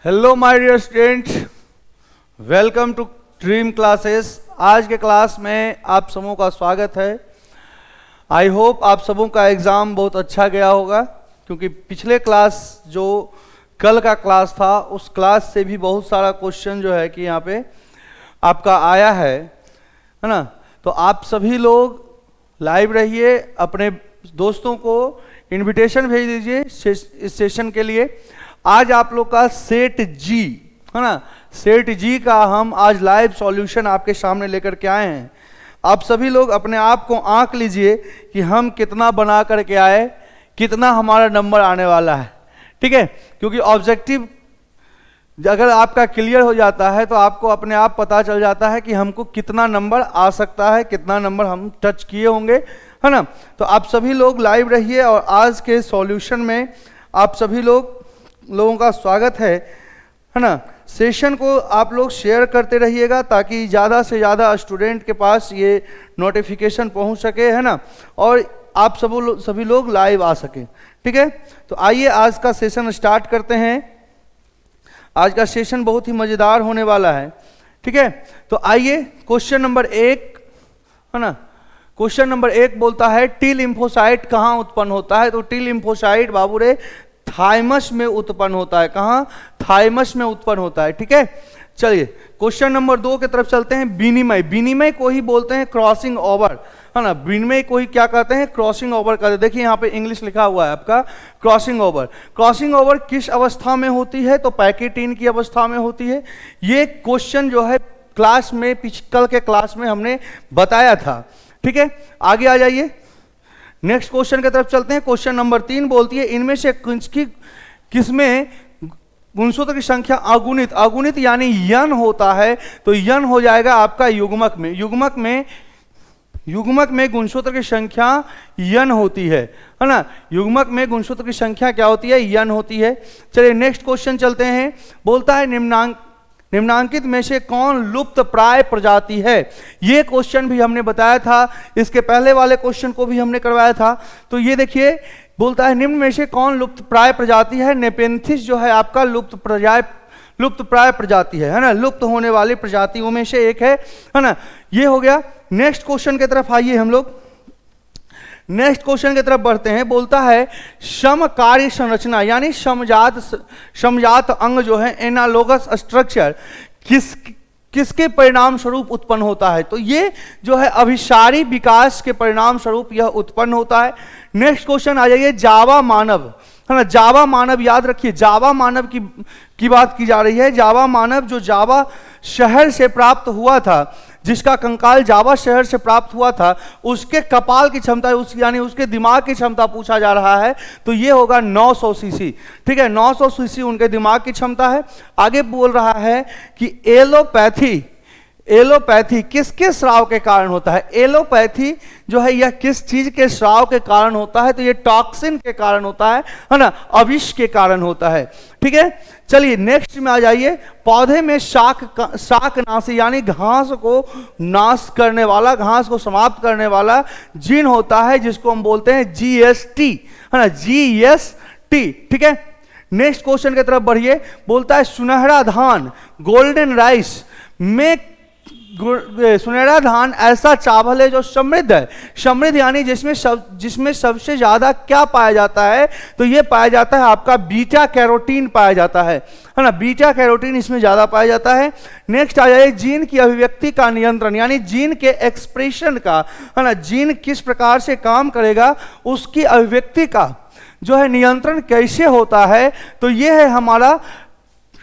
Hello my dear students, welcome to dream classes. आज के class में आप सबों का स्वागत है। आई होप आप सबों का एग्ज़ाम बहुत अच्छा गया होगा, क्योंकि पिछले क्लास जो कल का क्लास था उस क्लास से भी बहुत सारा क्वेश्चन जो है कि यहाँ पे आपका आया है ना। तो आप सभी लोग लाइव रहिए, अपने दोस्तों को इनविटेशन भेज दीजिए इस सेशन के लिए। आज आप लोग का सेट जी है ना, सेट जी का हम आज लाइव सॉल्यूशन आपके सामने लेकर के आए हैं। आप सभी लोग अपने आप को आंक लीजिए कि हम कितना बना करके आए, कितना हमारा नंबर आने वाला है, ठीक है। क्योंकि ऑब्जेक्टिव अगर आपका क्लियर हो जाता है तो आपको अपने आप पता चल जाता है कि हमको कितना नंबर आ सकता है, कितना नंबर हम टच किए होंगे, है ना। तो आप सभी लोग लाइव रहिए और आज के सॉल्यूशन में आप सभी लोगों का स्वागत है ना। सेशन को आप लोग शेयर करते रहिएगा ताकि ज़्यादा से ज़्यादा स्टूडेंट के पास ये नोटिफिकेशन पहुंच सके, है ना, और आप सभी लोग लाइव आ सकें, ठीक है। तो आइए आज का सेशन स्टार्ट करते हैं। आज का सेशन बहुत ही मज़ेदार होने वाला है, ठीक है। तो आइए क्वेश्चन नंबर 1 है ना। क्वेश्चन नंबर 1 बोलता है टी लिम्फोसाइट कहाँ उत्पन्न होता है। तो टी लिम्फोसाइट बाबू रे थाइमस में उत्पन्न होता है। कहाँ? थाइमस में उत्पन्न होता है, ठीक है। चलिए क्वेश्चन नंबर 2 की तरफ चलते हैं। विनिमय, विनिमय को ही बोलते हैं क्रॉसिंग ओवर, है ना। विनिमय को ही क्या कहते हैं? क्रॉसिंग ओवर कहते हैं। देखिए यहाँ पे इंग्लिश लिखा हुआ है आपका क्रॉसिंग ओवर। क्रॉसिंग ओवर किस अवस्था में होती है? तो पैकेटीन की अवस्था में होती है। ये क्वेश्चन जो है क्लास में कल के क्लास में हमने बताया था, ठीक है। आगे आ जाइए, नेक्स्ट क्वेश्चन की तरफ चलते हैं। क्वेश्चन नंबर 3 बोलती है इनमें से किसमें गुणसूत्र की संख्या अगुणित, अगुणित यानी यन होता है। तो यन हो जाएगा आपका युग्मक में, युग्मक में गुणसूत्र की संख्या यन होती है ना। युग्मक में गुणसूत्र की संख्या क्या होती है? यन होती है। चलिए नेक्स्ट क्वेश्चन चलते हैं। बोलता है निम्नांकित में से कौन लुप्त प्राय प्रजाति है। ये क्वेश्चन भी हमने बताया था, इसके पहले वाले क्वेश्चन को भी हमने करवाया था। तो ये देखिए बोलता है निम्न में से कौन लुप्त प्राय प्रजाति है। नेपेंथिस जो है आपका लुप्त प्राय प्रजाति है ना, लुप्त होने वाली प्रजातियों में से एक है ना। ये हो गया। नेक्स्ट क्वेश्चन की तरफ आइए, हम लोग नेक्स्ट क्वेश्चन की तरफ बढ़ते हैं। बोलता है समकार्य संरचना यानी समजात अंग जो है एनालोगस स्ट्रक्चर किसके परिणाम स्वरूप उत्पन्न होता है। तो ये जो है अभिसारी विकास के परिणाम स्वरूप यह उत्पन्न होता है। नेक्स्ट क्वेश्चन आ जाइए जावा मानव, है ना। जावा मानव याद रखिए, जावा मानव की बात की जा रही है। जावा मानव जो जावा शहर से प्राप्त हुआ था, जिसका कंकाल जावा शहर से प्राप्त हुआ था, उसके कपाल की क्षमता यानी उसके दिमाग की क्षमता पूछा जा रहा है। तो ये होगा 900 सीसी, ठीक है। 900 सीसी उनके दिमाग की क्षमता है। आगे बोल रहा है कि एलोपैथी किसके स्राव के कारण होता है। एलोपैथी जो है यह किस चीज के स्राव के कारण होता है। तो ये टॉक्सिन के कारण होता है ना, अविष के कारण होता है, ठीक है। चलिए नेक्स्ट में आ जाइए। पौधे में शाकनाशी यानी घास को नाश करने वाला, घास को समाप्त करने वाला जीन होता है, जिसको हम बोलते हैं GST, है ना, GST, ठीक है। नेक्स्ट क्वेश्चन की तरफ बढ़िए। बोलता है सुनहरा धान गोल्डन राइस में, सुनहरा धान ऐसा चावल है जो समृद्ध है। समृद्ध यानी जिसमें सबसे ज्यादा क्या पाया जाता है। तो ये पाया जाता है आपका बीटा कैरोटीन पाया जाता है ना। बीटा कैरोटीन इसमें ज्यादा पाया जाता है। नेक्स्ट आ जाए जीन की अभिव्यक्ति का नियंत्रण यानी जीन के एक्सप्रेशन का, है ना, जीन किस प्रकार से काम करेगा, उसकी अभिव्यक्ति का जो है नियंत्रण कैसे होता है। तो ये है हमारा,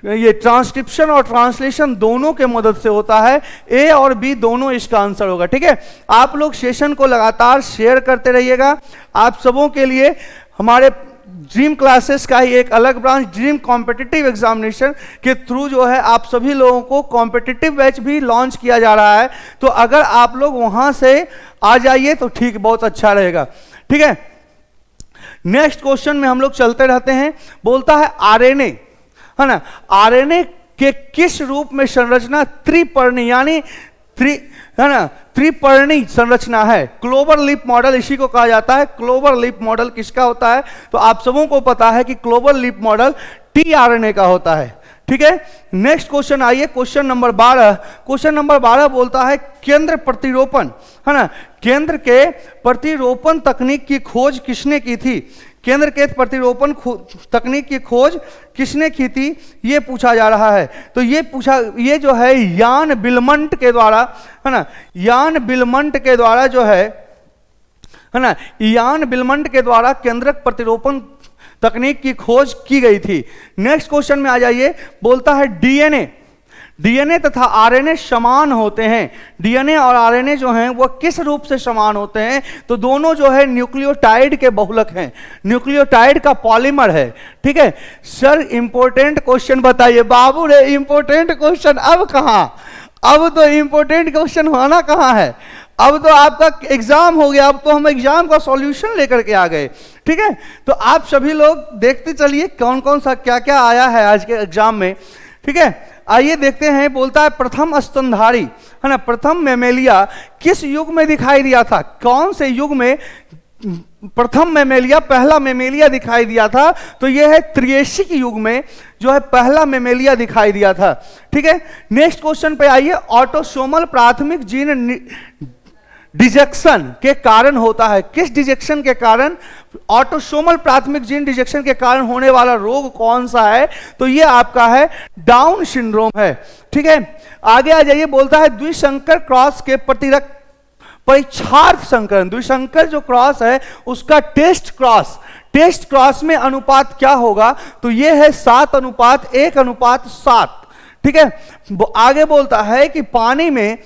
ये ट्रांसक्रिप्शन और ट्रांसलेशन दोनों के मदद से होता है। ए और बी दोनों इसका आंसर होगा, ठीक है। आप लोग सेशन को लगातार शेयर करते रहिएगा। आप सबों के लिए हमारे ड्रीम क्लासेस का ही एक अलग ब्रांच ड्रीम कॉम्पिटिटिव एग्जामिनेशन के थ्रू जो है आप सभी लोगों को कॉम्पिटिटिव बैच भी लॉन्च किया जा रहा है। तो अगर आप लोग वहां से आ जाइए तो ठीक, बहुत अच्छा रहेगा, ठीक है। नेक्स्ट क्वेश्चन में हम लोग चलते रहते हैं। बोलता है आरएनए, है ना, आरएनए के किस रूप में संरचना त्रिपर्णी यानी त्रिपर्णी संरचना है। क्लोवर लिप मॉडल इसी को कहा जाता है। क्लोवर लिप मॉडल किसका होता है? तो आप सबों को पता है कि क्लोवर लिप मॉडल टीआरएनए का होता है। ठीक है, नेक्स्ट क्वेश्चन आइए, क्वेश्चन नंबर 12। क्वेश्चन नंबर 12 बोलता है केंद्र प्रतिरोपण, है ना, केंद्र के प्रतिरोपण तकनीक की खोज किसने की थी? केंद्र के प्रतिरोपण तकनीक की खोज किसने की थी, ये पूछा जा रहा है। तो ये जो है यान बिलमंट के द्वारा, है ना, यान बिलमंट के द्वारा जो है ना, यान बिलमंट के द्वारा केंद्रक प्रतिरोपण तकनीक की खोज की गई थी। नेक्स्ट क्वेश्चन में आ जाइए, बोलता है डीएनए तथा आरएनए समान होते हैं। डीएनए और आरएनए जो हैं वो किस रूप से समान होते हैं? तो दोनों जो है न्यूक्लियोटाइड के बहुलक हैं, न्यूक्लियोटाइड का पॉलीमर है। ठीक है सर, इंपॉर्टेंट क्वेश्चन बताइए। बाबू रे इंपॉर्टेंट क्वेश्चन अब कहाँ? अब तो इंपॉर्टेंट क्वेश्चन होना कहाँ है? अब तो आपका एग्जाम हो गया, अब तो हम एग्जाम का सॉल्यूशन लेकर के आ गए। ठीक है, तो आप सभी लोग देखते चलिए कौन कौन सा क्या क्या आया है आज के एग्जाम में। ठीक है, आइए देखते हैं। बोलता है प्रथम स्तनधारी, है ना, प्रथम मैमेलिया किस युग में दिखाई दिया था? कौन से युग में प्रथम मैमेलिया, पहला मैमेलिया दिखाई दिया था? तो यह है त्रिएशिक युग में जो है पहला मैमेलिया दिखाई दिया था। ठीक है, नेक्स्ट क्वेश्चन पे आइए। ऑटोसोमल प्राथमिक जीन डिजेक्शन के कारण होता है, किस डिजेक्शन के कारण? ऑटोसोमल प्राथमिक जीन डिजेक्शन के कारण होने वाला रोग कौन सा है? तो ये आपका है डाउन सिंड्रोम है। ठीक है, आगे आ जाइए। बोलता है द्विसंकर क्रॉस के प्रतिरक परीक्षार्थ संकरण, द्विसंकर जो क्रॉस है उसका टेस्ट क्रॉस में अनुपात क्या होगा? तो ये है 7:1:7। ठीक है, आगे बोलता है कि पानी में,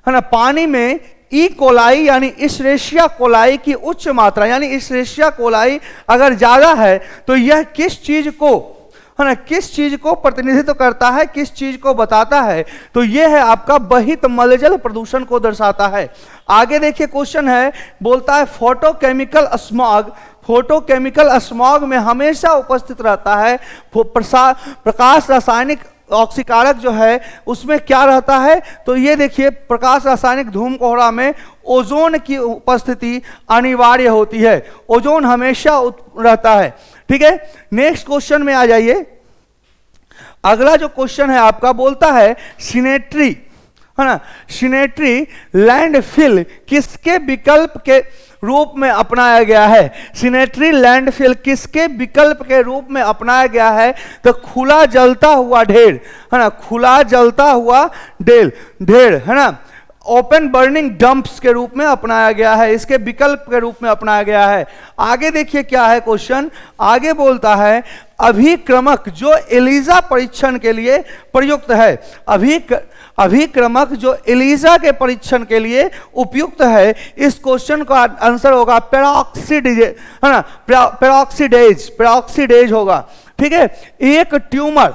है ना, पानी में ई कोलाई यानी इशरेशिया कोलाई की उच्च मात्रा, यानी इशरेशिया कोलाई अगर ज्यादा है तो यह किस चीज को, है ना, किस चीज को प्रतिनिधित्व करता है, किस चीज को बताता है? तो यह है आपका बहित मलजल प्रदूषण को दर्शाता है। आगे देखिए क्वेश्चन है, बोलता है फोटोकेमिकल स्मॉग, फोटोकेमिकल स्मॉग में हमेशा उपस्थित रहता है प्रकाश रासायनिक ऑक्सीकारक जो है उसमें क्या रहता है? तो ये देखिए प्रकाश रासायनिक धूम कोहरा में ओजोन की उपस्थिति अनिवार्य होती है, ओजोन हमेशा रहता है। ठीक है, नेक्स्ट क्वेश्चन में आ जाइए। अगला जो क्वेश्चन है आपका बोलता है सिनेट्री, है ना, सिनेट्री लैंडफिल किसके विकल्प के रूप में अपनाया गया है? सिनेट्री लैंडफिल किसके विकल्प के रूप में अपनाया गया है? तो खुला जलता हुआ ढेर, है ना, खुला जलता हुआ ढेर, है ना, ओपन बर्निंग डंप्स के रूप में अपनाया गया है, इसके विकल्प के रूप में अपनाया गया है। आगे देखिए क्या है क्वेश्चन, आगे बोलता है अभिक्रमक जो एलिजा परीक्षण के लिए प्रयुक्त है, अभिक्रमक जो एलिजा के परीक्षण के लिए उपयुक्त है, इस क्वेश्चन का आंसर होगा पेरोक्सिडेज, है ना, पेरोक्सिडेज होगा। ठीक है, एक ट्यूमर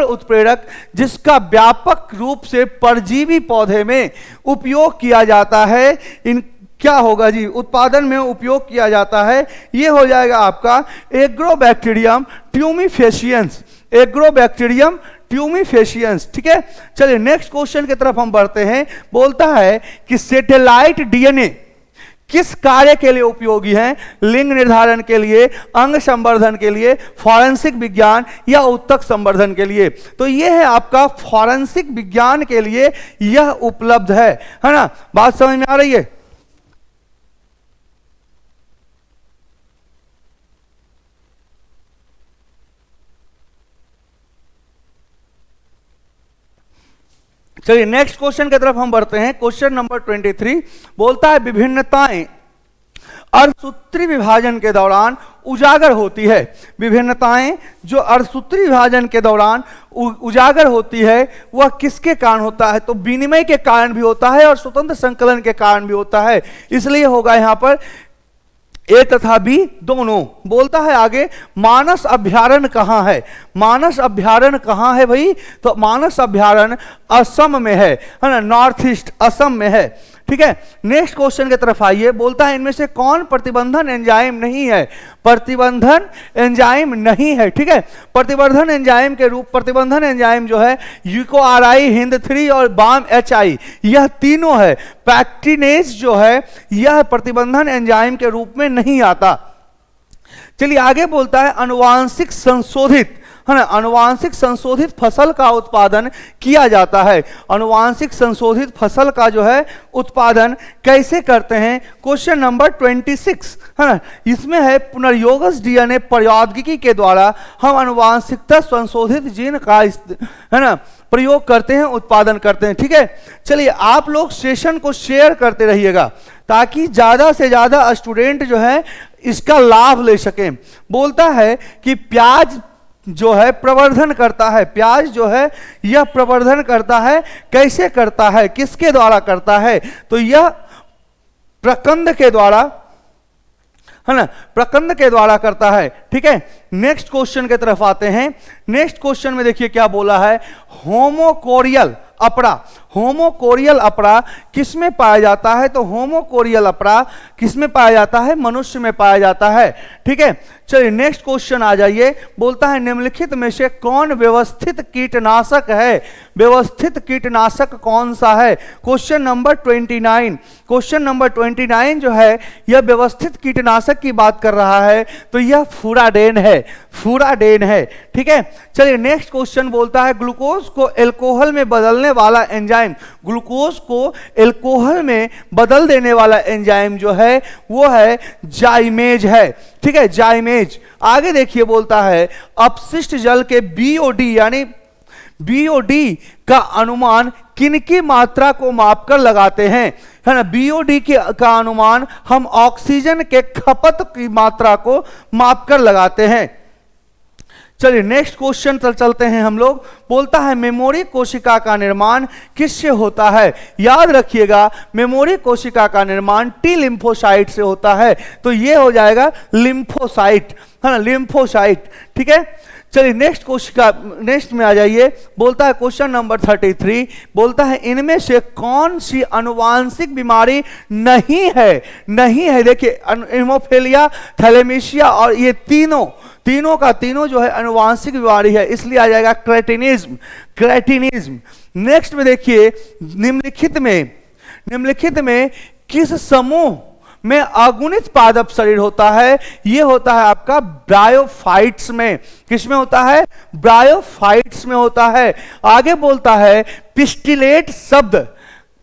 उत्प्रेरक जिसका व्यापक रूप से परजीवी पौधे में उपयोग किया जाता है, इन क्या होगा जी? उत्पादन में उपयोग किया जाता है। ये हो जाएगा आपका एग्रोबैक्टीरियम ट्यूमीफेशियंस। ठीक है, चलिए नेक्स्ट क्वेश्चन की तरफ हम बढ़ते हैं। बोलता है कि सैटेलाइट डीएनए किस कार्य के लिए उपयोगी है? लिंग निर्धारण के लिए, अंग संवर्धन के लिए, फॉरेंसिक विज्ञान या उत्तक संवर्धन के लिए? तो यह है आपका फॉरेंसिक विज्ञान के लिए यह उपलब्ध है ना? बात समझ में आ रही है? चलिए नेक्स्ट क्वेश्चन की तरफ हम बढ़ते हैं। क्वेश्चन नंबर 23 बोलता है विभिन्नताएं अर्धसूत्री विभाजन के दौरान उजागर होती है। विभिन्नताएं जो अर्धसूत्री विभाजन के दौरान उजागर होती है वह किसके कारण होता है? तो विनिमय के कारण भी होता है और स्वतंत्र संकलन के कारण भी होता है, इसलिए होगा यहां पर ए तथा बी दोनों। बोलता है आगे मानस अभ्यारण्य कहाँ है? मानस अभ्यारण्य कहाँ है भाई? तो मानस अभ्यारण्य असम में है ना, नॉर्थ ईस्ट असम में है। ठीक है, नेक्स्ट क्वेश्चन की तरफ आइए। बोलता है इनमें से कौन प्रतिबंधन एंजाइम नहीं है? प्रतिबंधन एंजाइम नहीं है। ठीक है, प्रतिबंधन एंजाइम जो है यूकोआरआई, हिंद 3 और बाम एचआई, यह तीनों है। पैक्टिनेज जो है यह प्रतिबंधन एंजाइम के रूप में नहीं आता। चलिए आगे बोलता है अनुवांशिक संशोधित है ना, अनुवांशिक संशोधित फसल का उत्पादन किया जाता है। अनुवांशिक संशोधित फसल का जो है उत्पादन कैसे करते हैं? क्वेश्चन नंबर 26 है ना, इसमें है पुनर्योगज डीएनए प्रौद्योगिकी के द्वारा हम अनुवांशिकता संशोधित जीन का है ना प्रयोग करते हैं, उत्पादन करते हैं। ठीक है, चलिए आप लोग सेशन को शेयर करते रहिएगा ताकि ज्यादा से ज्यादा स्टूडेंट जो है इसका लाभ ले सकें। बोलता है कि प्याज जो है प्रवर्धन करता है, प्याज जो है यह प्रवर्धन करता है, कैसे करता है, किसके द्वारा करता है? तो यह प्रकंद के द्वारा है ना, प्रकंद के द्वारा करता है। ठीक है, नेक्स्ट क्वेश्चन की तरफ आते हैं। नेक्स्ट क्वेश्चन में देखिए क्या बोला है, होमोकोरियल अपरा। होमोकोरियल अपरा किसमें पाया जाता है? तो होमोकोरियल अपरा किसमें पाया जाता है? मनुष्य में पाया जाता है। ठीक है, चलिए नेक्स्ट क्वेश्चन आ जाइए। बोलता है निम्नलिखित में से कौन व्यवस्थित कीटनाशक है? व्यवस्थित कीटनाशक कौन सा है? Question number 29। क्वेश्चन नंबर 29 जो है यह व्यवस्थित कीटनाशक की बात कर रहा है, तो यह फुराडेन है, फुराडेन है। ठीक है, चलिए नेक्स्ट क्वेश्चन बोलता है ग्लूकोज को एल्कोहल में बदलने वाला एंजाइम। ग्लूकोज को एल्कोहल में बदल देने वाला एंजाइम जो है वो है जाइमेज है। ठीक है, जाइमेज। आगे देखिए बोलता है अपशिष्ट जल के बीओडी यानी बीओडी का अनुमान किनकी मात्रा को मापकर लगाते हैं? है ना, बीओडी का अनुमान हम ऑक्सीजन के खपत की मात्रा को मापकर लगाते हैं। चलिए नेक्स्ट क्वेश्चन पर चलते हैं हम लोग। बोलता है मेमोरी कोशिका का निर्माण किससे होता है? याद रखिएगा मेमोरी कोशिका का निर्माण टी लिम्फोसाइट से होता है, तो ये हो जाएगा लिम्फोसाइट, है ना, लिम्फोसाइट। ठीक है, चलिए नेक्स्ट कोशिका, नेक्स्ट में आ जाइए। बोलता है क्वेश्चन नंबर 33, बोलता है इनमें से कौन सी अनुवांशिक बीमारी नहीं है? नहीं है, देखिए हीमोफीलिया, थैलेमीशिया और ये तीनों का तीनों जो है अनुवांशिक बीमारी है, इसलिए आ जाएगा क्रेटिनिज्म, क्रेटिनिज्म। नेक्स्ट में देखिए निम्नलिखित में किस समूह में अगुणित पादप शरीर होता है? ये होता है आपका ब्रायोफाइट्स में। किसमें होता है? ब्रायोफाइट्स में होता है। आगे बोलता है पिस्टिलेट शब्द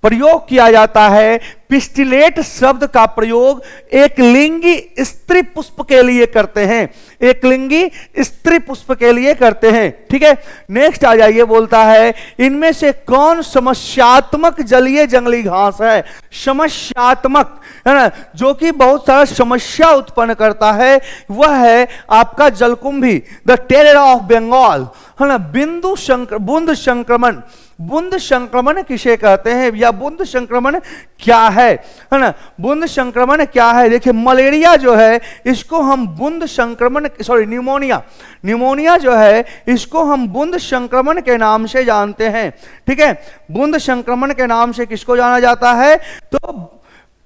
प्रयोग किया जाता है। पिस्टिलेट शब्द का प्रयोग एक लिंगी स्त्री पुष्प के लिए करते हैं, एक लिंगी स्त्री पुष्प के लिए करते हैं। ठीक है, नेक्स्ट आ जाइए। बोलता है इनमें से कौन समस्यात्मक जलीय जंगली घास है? समस्यात्मक है ना, जो कि बहुत सारा समस्या उत्पन्न करता है, वह है आपका जलकुंभी, द टेरर ऑफ बंगाल, है ना। बूंद संक्रमण, बूंद संक्रमण किसे कहते हैं या बूंद संक्रमण क्या है ना? बूंद संक्रमण क्या है? देखिए मलेरिया जो है इसको हम बूंद संक्रमण, सॉरी निमोनिया जो है इसको हम बूंद संक्रमण के नाम से जानते हैं। ठीक है, बूंद संक्रमण के नाम से किसको जाना जाता है? तो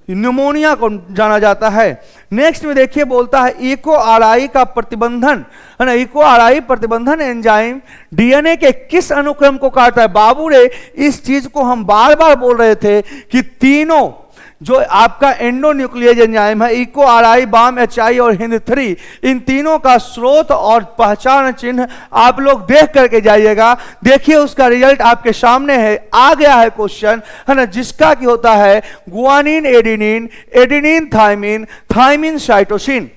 निमोनिया को जाना जाता है। नेक्स्ट में देखिए बोलता है इको आरआई का प्रतिबंधन, है ना, इको आरआई प्रतिबंधन एंजाइम डीएनए के किस अनुक्रम को काटता है? बाबू रे, इस चीज को हम बार बार बोल रहे थे कि तीनों जो आपका एंडोन्यूक्लियेज एंजाइम है, इको आरआई, बाम एचआई और हिंद3, इन तीनों का स्रोत और पहचान चिन्ह आप लोग देख करके जाइएगा। देखिए उसका रिजल्ट आपके सामने है, आ गया है क्वेश्चन, है ना, जिसका की होता है guanine adenine, adenine thymine, thymine cytosine.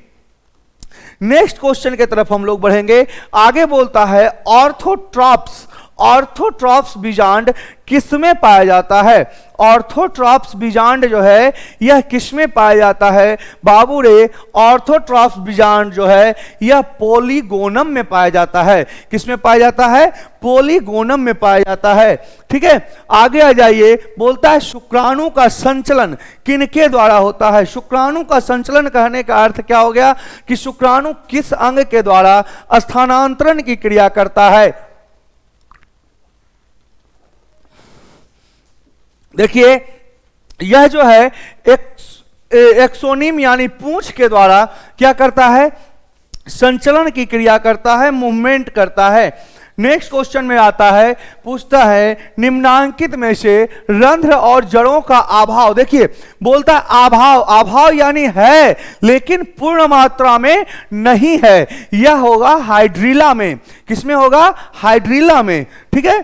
Next question की तरफ हम लोग बढ़ेंगे। आगे बोलता है ऑर्थोट्रॉप्स, ऑर्थोट्रॉप्स बीजांड किसमें पाया जाता है? ऑर्थोट्रॉप्स बीजांड जो है यह किसमें पाया जाता है? बाबू रे, ऑर्थोट्रॉप्स बीजांड जो है यह पोलीगोनम में पाया जाता है। किसमें पाया जाता है? पोलीगोनम में पाया जाता है। ठीक है, आगे आ जाइए। बोलता है शुक्राणु का संचलन किनके द्वारा होता है? शुक्राणु का संचलन कहने का अर्थ क्या हो गया कि शुक्राणु किस अंग के द्वारा स्थानांतरण की क्रिया करता है? देखिए यह जो है एक्सोनिम यानी पूंछ के द्वारा क्या करता है? संचलन की क्रिया करता है, मूवमेंट करता है। नेक्स्ट क्वेश्चन में आता है, पूछता है निम्नांकित में से रंध्र और जड़ों का अभाव। देखिए बोलता है अभाव, अभाव यानी है लेकिन पूर्ण मात्रा में नहीं है। यह होगा हाइड्रीला में। किसमें होगा? हाइड्रीला में। ठीक है।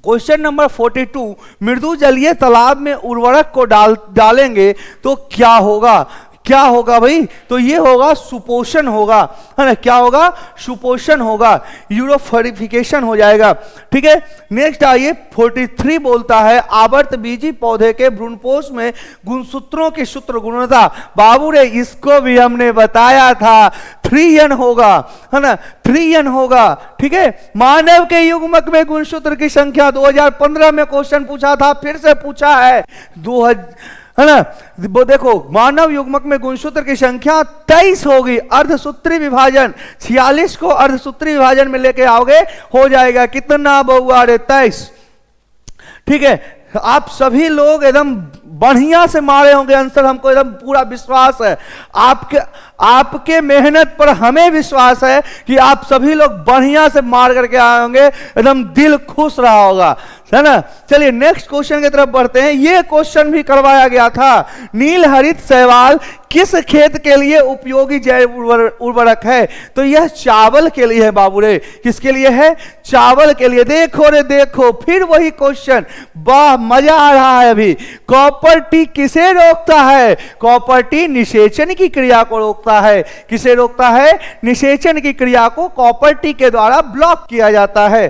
क्वेश्चन नंबर 42, मृदु जलीय तालाब में उर्वरक को डालेंगे तो क्या होगा? क्या होगा भाई? तो ये होगा सुपोषण होगा, है ना। क्या होगा? सुपोषण होगा, यूरोफोरिफिकेशन हो जाएगा। ठीक है। नेक्स्ट आइए 43 बोलता है आवर्त बीजी पौधे के भ्रूणपोष में गुणसूत्रों की सूत्र गुणता। बाबू रे इसको भी हमने बताया था, 3n होगा, है ना, 3n होगा। ठीक है। मानव के युग्मक में गुणसूत्र की संख्या 2015 में क्वेश्चन पूछा था, फिर से पूछा है, है ना। वो देखो मानव युग्मक में गुणसूत्र की संख्या 23 होगी। अर्धसूत्री विभाजन 46 को अर्धसूत्री विभाजन में लेके आओगे, हो जाएगा कितना बउआ रे? 23। ठीक है। आप सभी लोग एकदम बढ़िया से मारे होंगे आंसर, हमको एकदम पूरा विश्वास है। आपके मेहनत पर हमें विश्वास है कि आप सभी लोग बढ़िया से मार करके आए होंगे, एकदम दिल खुश रहा होगा, है ना। चलिए नेक्स्ट क्वेश्चन की तरफ बढ़ते हैं। ये क्वेश्चन भी करवाया गया था, नील हरित शैवाल किस खेत के लिए उपयोगी जैव उर्वरक है? तो यह चावल के लिए है बाबू रे। किसके लिए है? चावल के लिए। देखो रे देखो, फिर वही क्वेश्चन, वाह मजा आ रहा है अभी। कॉपर टी किसे रोकता है? कॉपर टी निषेचन की क्रिया को रोकता है। किसे रोकता है? निषेचन की क्रिया को कॉपर टी के द्वारा ब्लॉक किया जाता है।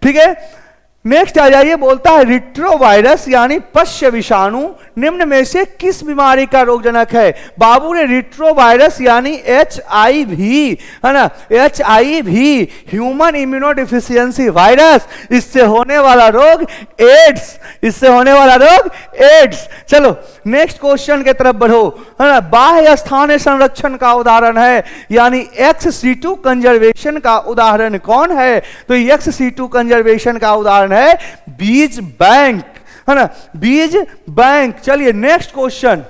ठीक है। नेक्स्ट आ जाइए, बोलता है रिट्रोवायरस यानी पश्य विषाणु निम्न में से किस बीमारी का रोगजनक है? बाबू ने रिट्रोवायरस यानी HIV, है ना, HIV ह्यूमन इम्यूनोडिफिशियंसी वायरस, इससे होने वाला रोग एड्स, इससे होने वाला रोग एड्स। चलो नेक्स्ट क्वेश्चन की तरफ बढ़ो, है ना। बाह्य स्थानीय संरक्षण का उदाहरण है यानी ex-situ कंजर्वेशन का उदाहरण कौन है? तो ex-situ कंजर्वेशन का उदाहरण है बीज बैंक, है ना, बीज बैंक। चलिए नेक्स्ट क्वेश्चन,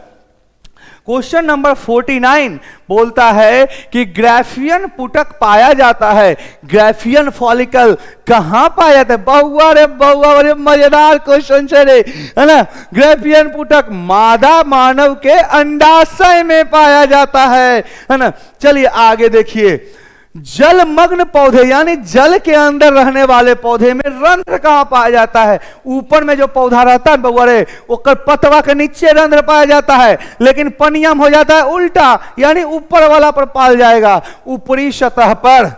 क्वेश्चन नंबर 49 बोलता है कि ग्राफियन पुटक पाया जाता है। ग्राफियन फॉलिकल कहां पाया जाता है? बहुआ रे बहुआ, अरे मजेदार क्वेश्चन है रे, है ना। ग्राफियन पुटक मादा मानव के अंडाशय में पाया जाता है ना। चलिए आगे देखिए, जलमग्न पौधे यानी जल के अंदर रहने वाले पौधे में रंध्र कहां पाया जाता है? ऊपर में जो पौधा रहता है बउआ रे, ओकर पतवा के नीचे रंध्र पाया जाता है, लेकिन पनियम हो जाता है उल्टा, यानी ऊपर वाला पर पाल जाएगा, ऊपरी सतह पर।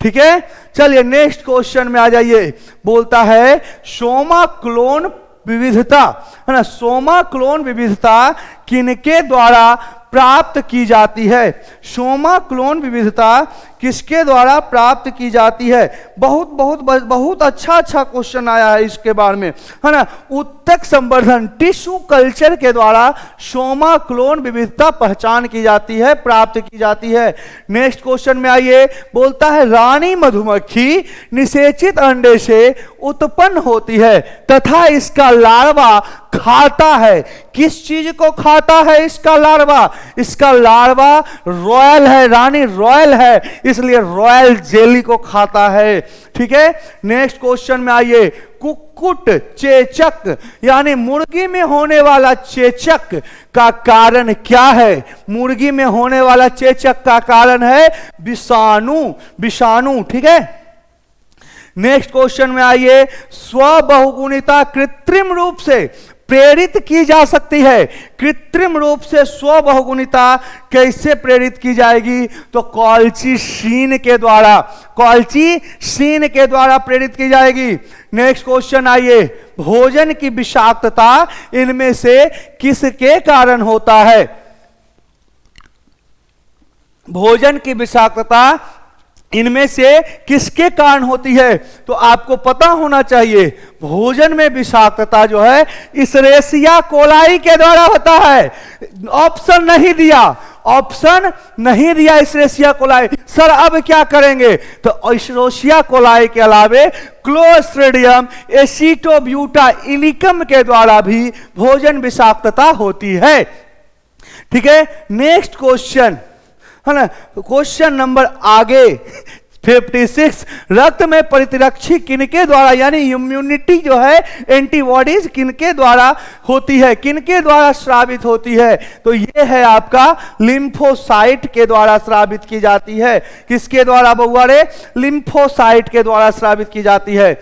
ठीक है। चलिए नेक्स्ट क्वेश्चन में आ जाइए, बोलता है सोमा क्लोन विविधता, है ना। सोमा क्लोन विविधता किनके द्वारा प्राप्त की जाती है? सोमा क्लोन विविधता किसके द्वारा प्राप्त की जाती है? बहुत बहुत बहुत अच्छा क्वेश्चन आया है इसके बारे में, है ना। उत्तक संवर्धन टिश्यू कल्चर के द्वारा सोमा क्लोन विविधता पहचान की जाती है, प्राप्त की जाती है। नेक्स्ट क्वेश्चन में आइए, बोलता है रानी मधुमक्खी निषेचित अंडे से उत्पन्न होती है तथा इसका लार्वा खाता है। किस चीज को खाता है इसका लार्वा? इसका लार्वा रॉयल है, रानी रॉयल है, इसलिए रॉयल जेली को खाता है। ठीक है। नेक्स्ट क्वेश्चन में आइए, कुक्कुट चेचक यानी मुर्गी में होने वाला चेचक का कारण क्या है? मुर्गी में होने वाला चेचक का कारण है विषाणु, विषाणु। ठीक है। नेक्स्ट क्वेश्चन में आइए, स्वबहुगुणिता कृत्रिम रूप से प्रेरित की जा सकती है। कृत्रिम रूप से स्वबहुगुणिता कैसे प्रेरित की जाएगी? तो कॉल्चिसीन के द्वारा, कॉल्चिसीन के द्वारा प्रेरित की जाएगी। नेक्स्ट क्वेश्चन आइए, भोजन की विषाक्तता इनमें से किसके कारण होता है? भोजन की विषाक्तता इनमें से किसके कारण होती है? तो आपको पता होना चाहिए, भोजन में विषाक्तता जो है इशेरिशिया कोलाई के द्वारा होता है। ऑप्शन नहीं दिया, ऑप्शन नहीं दिया इशेरिशिया कोलाई। सर अब क्या करेंगे? तो इशेरिशिया कोलाई के अलावे क्लोस्ट्रिडियम एसिटोब्यूटा इलिकम के द्वारा भी भोजन विषाक्तता होती है। ठीक है। नेक्स्ट क्वेश्चन, है ना, क्वेश्चन नंबर आगे 56 रक्त में प्रतिरक्षी किनके द्वारा, यानी इम्यूनिटी जो है, एंटीबॉडीज किनके द्वारा होती है, किनके द्वारा स्रावित होती है? तो ये है आपका लिम्फोसाइट के द्वारा स्रावित की जाती है। किसके द्वारा बउआ रे? लिम्फोसाइट के द्वारा स्रावित की जाती है।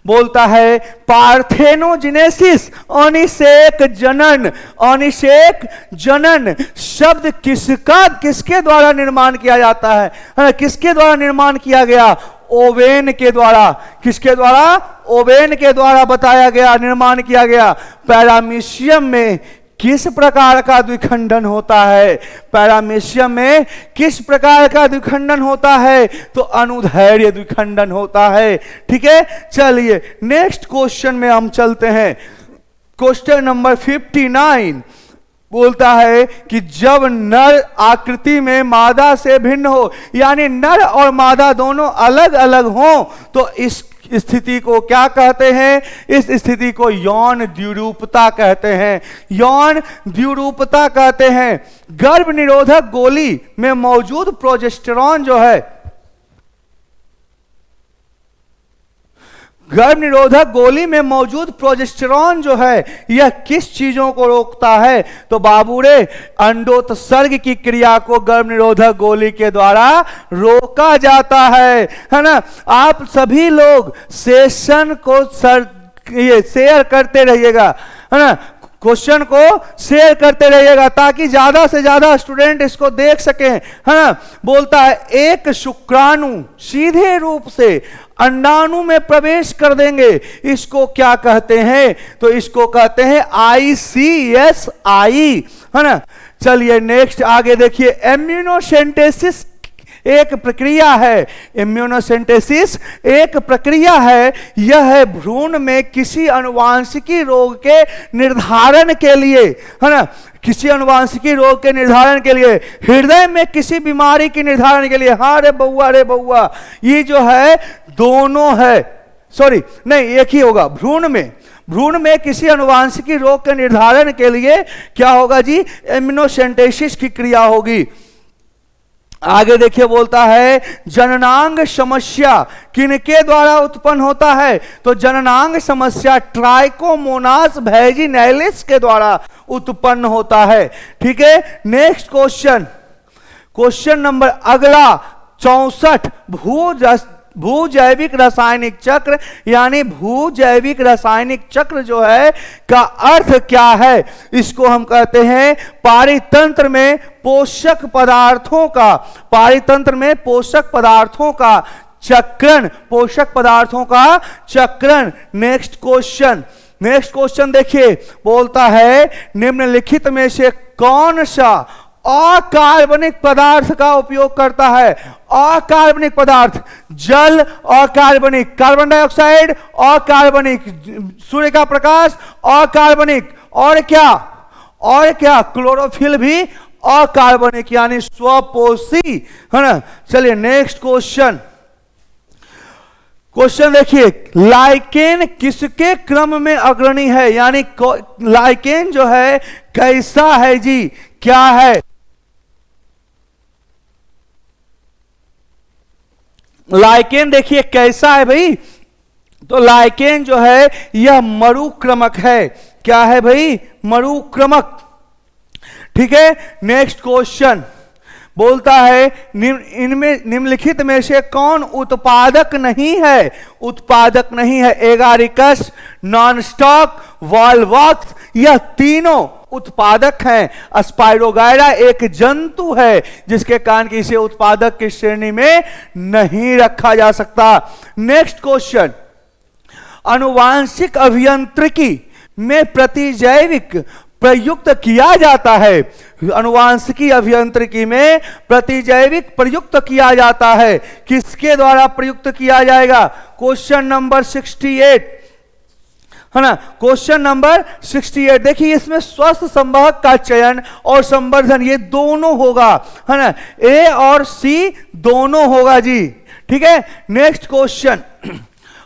बोलता है पार्थेनोजेनेसिस, अनिषेक जनन। अनिषेक जनन शब्द किसके द्वारा निर्माण किया जाता है? किसके द्वारा निर्माण किया गया? ओवेन के द्वारा। किसके द्वारा? ओवेन के द्वारा बताया गया, निर्माण किया गया। पैरामीशियम में किस प्रकार का द्विखंडन होता है? पैरामीशियम में किस प्रकार का द्विखंडन होता है? तो अनुदैर्घ्य द्विखंडन होता है। ठीक है, चलिए नेक्स्ट क्वेश्चन में हम चलते हैं। क्वेश्चन नंबर 59 बोलता है कि जब नर आकृति में मादा से भिन्न हो, यानी नर और मादा दोनों अलग अलग हो, तो इस स्थिति को क्या कहते हैं? इस स्थिति को यौन द्विरूपता कहते हैं। यौन द्विरूपता कहते हैं। गर्भ निरोधक गोली में मौजूद प्रोजेस्टेरॉन जो है, गर्भ निरोधक गोली में मौजूद प्रोजेस्टेरॉन जो है, यह किस चीजों को रोकता है? तो बाबूरे अंडोत्सर्ग की क्रिया को गर्भ निरोधक गोली के द्वारा रोका जाता है ना। आप सभी लोग सेशन को शेयर करते रहिएगा, है ना। क्वेश्चन को शेयर करते रहिएगा ताकि ज्यादा से ज्यादा स्टूडेंट इसको देख सकें, है ना। बोलता है एक शुक्राणु सीधे रूप से अंडाणु में प्रवेश कर देंगे, इसको क्या कहते हैं? तो इसको कहते हैं ICSI, है ना। चलिए नेक्स्ट आगे देखिए। इम्यूनोसेंटेसिस एक प्रक्रिया है। इम्यूनोसेंटेसिस एक प्रक्रिया है। यह है भ्रूण में किसी अनुवांशिकी रोग के निर्धारण के लिए, है ना, किसी अनुवांशिकी रोग के निर्धारण के लिए, हृदय में किसी बीमारी के निर्धारण के लिए। हाँ रे बउआ, ये जो है दोनों है, सॉरी नहीं एक ही होगा। भ्रूण में किसी अनुवांशिकी रोग के निर्धारण के लिए क्या होगा जी? इम्यूनोसेंटेसिस की क्रिया होगी। आगे देखिए, बोलता है जननांग समस्या किनके द्वारा उत्पन्न होता है? तो जननांग समस्या ट्राइकोमोनास वैजिनैलिस के द्वारा उत्पन्न होता है। ठीक है, नेक्स्ट क्वेश्चन नंबर अगला 64 भूजैविक रासायनिक चक्र, यानी भूजैविक रासायनिक चक्र जो है का अर्थ क्या है? इसको हम कहते हैं पारितंत्र में पोषक पदार्थों का, पारितंत्र में पोषक पदार्थों का चक्रण, पोषक पदार्थों का चक्रण। नेक्स्ट क्वेश्चन देखिए, बोलता है निम्नलिखित में से कौन सा अकार्बनिक पदार्थ का उपयोग करता है? अकार्बनिक पदार्थ, जल अकार्बनिक, कार्बन डाइऑक्साइड अकार्बनिक, सूर्य का प्रकाश अकार्बनिक, और क्या क्लोरोफिल भी अकार्बनिक, यानी स्वपोषी, है ना। चलिए नेक्स्ट क्वेश्चन देखिए, लाइकेन किसके क्रम में अग्रणी है? यानी लाइकेन जो है कैसा है जी, क्या है? लाइकेन देखिए कैसा है भाई? तो लाइकेन जो है यह मरुक्रमक है। क्या है भाई? मरुक्रमक। ठीक है, नेक्स्ट क्वेश्चन बोलता है इनमें निम्नलिखित में से कौन उत्पादक नहीं है? उत्पादक नहीं है एगारिकस, नॉनस्टॉक, वॉल्वॉक्स, यह तीनों उत्पादक हैं। स्पाइरोगायरा एक जंतु है जिसके कारण इसे उत्पादक की श्रेणी में नहीं रखा जा सकता। नेक्स्ट क्वेश्चन, आनुवांशिक अभियांत्रिकी में प्रतिजैविक प्रयुक्त किया जाता है। आनुवांशिकी अभियांत्रिकी में प्रतिजैविक प्रयुक्त किया जाता है। किसके द्वारा प्रयुक्त किया जाएगा? क्वेश्चन नंबर 68, है ना। क्वेश्चन नंबर 68 देखिए, इसमें स्वस्थ संवाहक का चयन और संवर्धन ये दोनों होगा, है ना। ए और सी दोनों होगा जी। ठीक है, नेक्स्ट क्वेश्चन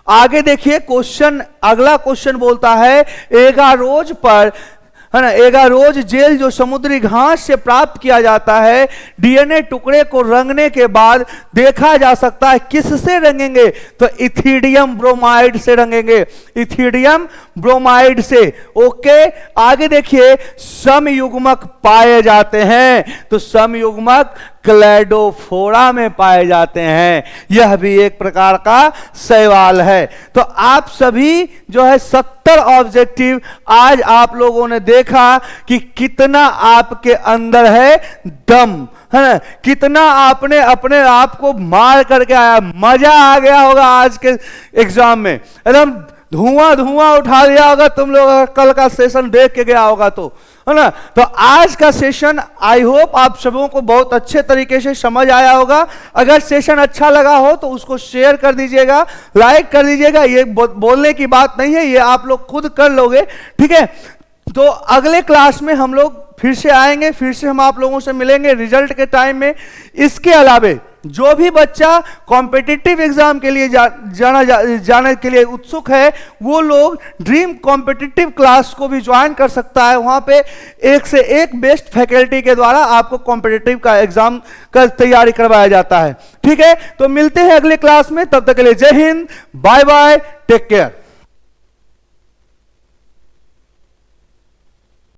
आगे देखिए। अगला क्वेश्चन बोलता है एगारोज पर है ना। एगारोज जेल जो समुद्री घास से प्राप्त किया जाता है, डीएनए टुकड़े को रंगने के बाद देखा जा सकता है किससे रंगेंगे, तो इथिडियम ब्रोमाइड से रंगेंगे, इथिडियम ब्रोमाइड से। ओके, आगे देखिए, समयुग्मक पाए जाते हैं, तो समयुग्मक क्लैडोफोरा में पाए जाते हैं। यह भी एक प्रकार का सवाल है। तो आप सभी जो है 70 ऑब्जेक्टिव आज आप लोगों ने देखा कि कितना आपके अंदर है दम, है ना, कितना आपने अपने आप को मार करके आया। मजा आ गया होगा आज के एग्जाम में, एकदम धुआं धुआं उठा लिया होगा तुम लोग, कल का सेशन देख के गया होगा तो, है ना। तो आज का सेशन आई होप आप सबों को बहुत अच्छे तरीके से समझ आया होगा। अगर सेशन अच्छा लगा हो तो उसको शेयर कर दीजिएगा, लाइक कर दीजिएगा। ये बोलने की बात नहीं है, ये आप लोग खुद कर लोगे, ठीक है। तो अगले क्लास में हम लोग फिर से आएंगे, फिर से हम आप लोगों से मिलेंगे रिजल्ट के टाइम में। इसके अलावे जो भी बच्चा कॉम्पिटिटिव एग्जाम के लिए जाने के लिए उत्सुक है, वो लोग ड्रीम कॉम्पिटिटिव क्लास को भी ज्वाइन कर सकता है। वहां पे एक से एक बेस्ट फैकल्टी के द्वारा आपको कॉम्पिटिटिव का एग्जाम का तैयारी करवाया जाता है, ठीक है। तो मिलते हैं अगले क्लास में, तब तक के लिए जय हिंद, बाय बाय, टेक केयर।